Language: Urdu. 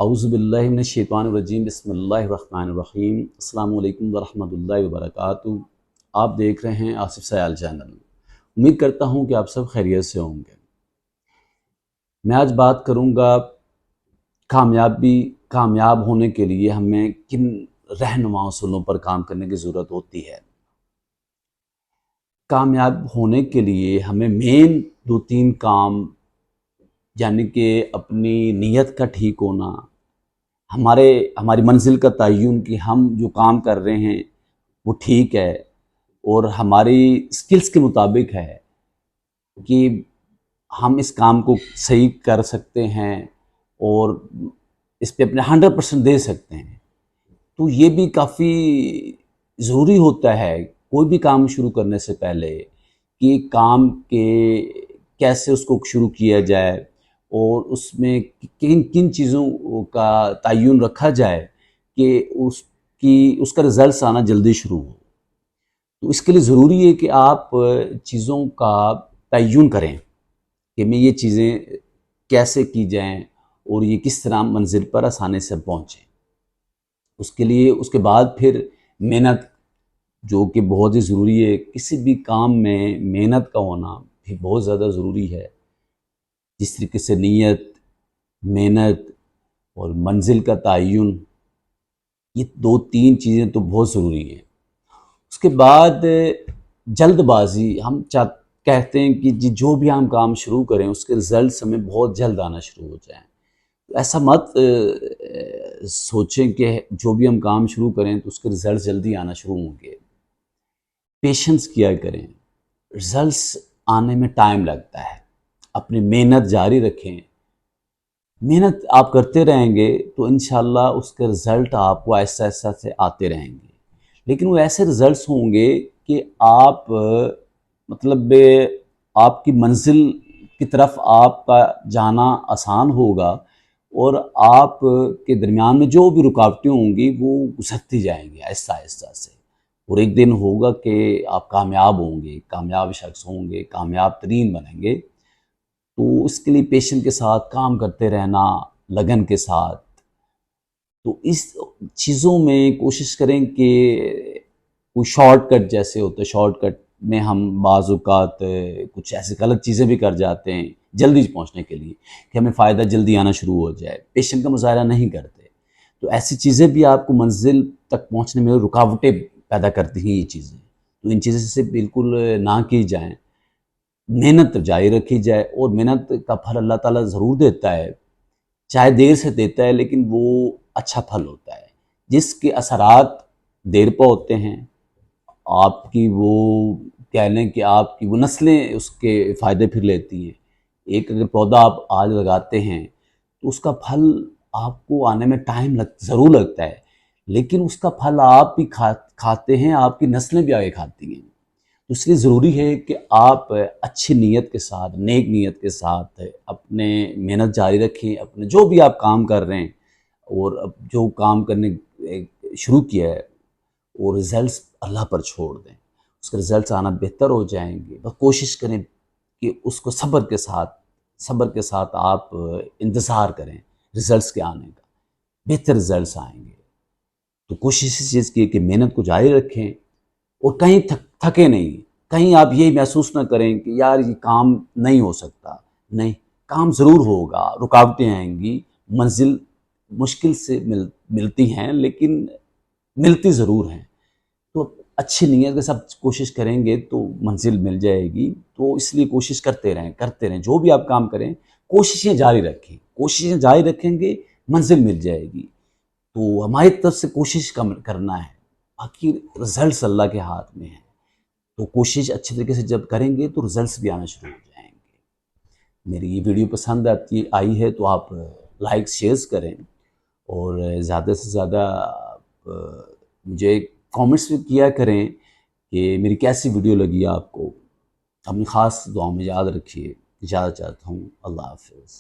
اعوذ باللہ من الشیطان الرجیم بسم اللہ الرحمن الرحیم السلام علیکم ورحمۃ اللہ وبرکاتہ۔ آپ دیکھ رہے ہیں آصف سیال چینل۔ امید کرتا ہوں کہ آپ سب خیریت سے ہوں گے۔ میں آج بات کروں گا کامیاب ہونے کے لیے ہمیں کن رہنما اصولوں پر کام کرنے کی ضرورت ہوتی ہے۔ کامیاب ہونے کے لیے ہمیں مین 2-3 کام، یعنی کہ اپنی نیت کا ٹھیک ہونا، ہماری منزل کا تعین کہ ہم جو کام کر رہے ہیں وہ ٹھیک ہے اور ہماری سکلز کے مطابق ہے کہ ہم اس کام کو صحیح کر سکتے ہیں اور اس پہ اپنے 100% دے سکتے ہیں، تو یہ بھی کافی ضروری ہوتا ہے کوئی بھی کام شروع کرنے سے پہلے کہ کام کے کیسے اس کو شروع کیا جائے اور اس میں کن چیزوں کا تعین رکھا جائے کہ اس کا رزلٹس آنا جلدی شروع ہو۔ تو اس کے لیے ضروری ہے کہ آپ چیزوں کا تعین کریں کہ میں یہ چیزیں کیسے کی جائیں اور یہ کس طرح منزل پر آسانی سے پہنچیں۔ اس کے لیے اس کے بعد پھر محنت، جو کہ بہت ہی ضروری ہے۔ کسی بھی کام میں محنت کا ہونا بھی بہت زیادہ ضروری ہے۔ جس طریقے سے نیت، محنت اور منزل کا تعین، یہ 2-3 چیزیں تو بہت ضروری ہیں۔ اس کے بعد جلد بازی، ہم کہتے ہیں کہ جو بھی ہم کام شروع کریں اس کے رزلٹس ہمیں بہت جلد آنا شروع ہو جائیں۔ ایسا مت سوچیں کہ جو بھی ہم کام شروع کریں تو اس کے رزلٹس جلدی آنا شروع ہوں گے۔ پیشنس کیا کریں، رزلٹس آنے میں ٹائم لگتا ہے۔ اپنی محنت جاری رکھیں، محنت آپ کرتے رہیں گے تو انشاءاللہ اس کے رزلٹ آپ کو آہستہ آہستہ سے آتے رہیں گے، لیکن وہ ایسے رزلٹس ہوں گے کہ آپ آپ کی منزل کی طرف آپ کا جانا آسان ہوگا اور آپ کے درمیان میں جو بھی رکاوٹیں ہوں گی وہ گزرتی جائیں گی آہستہ آہستہ سے، اور ایک دن ہوگا کہ آپ کامیاب ہوں گے، کامیاب شخص ہوں گے، کامیاب ترین بنیں گے۔ تو اس کے لیے پیشن کے ساتھ کام کرتے رہنا، لگن کے ساتھ۔ تو اس چیزوں میں کوشش کریں کہ کوئی شارٹ کٹ جیسے ہوتے، شارٹ کٹ میں ہم بعض اوقات کچھ ایسے غلط چیزیں بھی کر جاتے ہیں جلدی پہنچنے کے لیے کہ ہمیں فائدہ جلدی آنا شروع ہو جائے، پیشن کا مظاہرہ نہیں کرتے۔ تو ایسی چیزیں بھی آپ کو منزل تک پہنچنے میں رکاوٹیں پیدا کرتی ہیں۔ یہ چیزیں تو ان چیزوں سے بالکل نہ کی جائیں، محنت جاری رکھی جائے، اور محنت کا پھل اللہ تعالیٰ ضرور دیتا ہے، چاہے دیر سے دیتا ہے لیکن وہ اچھا پھل ہوتا ہے۔ جس کے اثرات دیر پہ ہوتے ہیں، آپ کی وہ کہہ لیں کہ آپ کی وہ نسلیں اس کے فائدے پھر لیتی ہیں۔ ایک اگر پودا آپ آج لگاتے ہیں تو اس کا پھل آپ کو آنے میں ٹائم ضرور لگتا ہے، لیکن اس کا پھل آپ بھی کھاتے ہیں، آپ کی نسلیں بھی آگے کھاتی ہیں۔ تو اس لیے ضروری ہے کہ آپ اچھی نیت کے ساتھ، نیک نیت کے ساتھ اپنے محنت جاری رکھیں، اپنے جو بھی آپ کام کر رہے ہیں اور جو کام کرنے شروع کیا ہے، اور رزلٹس اللہ پر چھوڑ دیں، اس کے رزلٹس آنا بہتر ہو جائیں گے۔ بس کوشش کریں کہ اس کو صبر کے ساتھ آپ انتظار کریں رزلٹس کے آنے کا، بہتر رزلٹس آئیں گے۔ تو کوشش اس چیز کی کہ محنت کو جاری رکھیں اور کہیں تھکے نہیں، کہیں آپ یہ محسوس نہ کریں کہ یار یہ کام نہیں ہو سکتا۔ نہیں، کام ضرور ہوگا، رکاوٹیں آئیں گی، منزل مشکل سے ملتی ہیں لیکن ملتی ضرور ہیں۔ تو اچھی نیت کے ساتھ کوشش کریں گے تو منزل مل جائے گی۔ تو اس لیے کوشش کرتے رہیں، جو بھی آپ کام کریں کوششیں جاری رکھیں گے، منزل مل جائے گی۔ تو ہماری طرف سے کوشش کرنا ہے، باقی رزلٹس اللہ کے ہاتھ میں ہیں۔ تو کوشش اچھے طریقے سے جب کریں گے تو رزلٹس بھی آنا شروع ہو جائیں گے۔ میری یہ ویڈیو پسند آئی ہے تو آپ لائک شیئرز کریں، اور زیادہ سے زیادہ مجھے کامنٹس بھی کیا کریں کہ میری کیسی ویڈیو لگی آپ کو۔ اپنی خاص دعاؤں میں یاد رکھیے۔ اجازت چاہتا ہوں، اللہ حافظ۔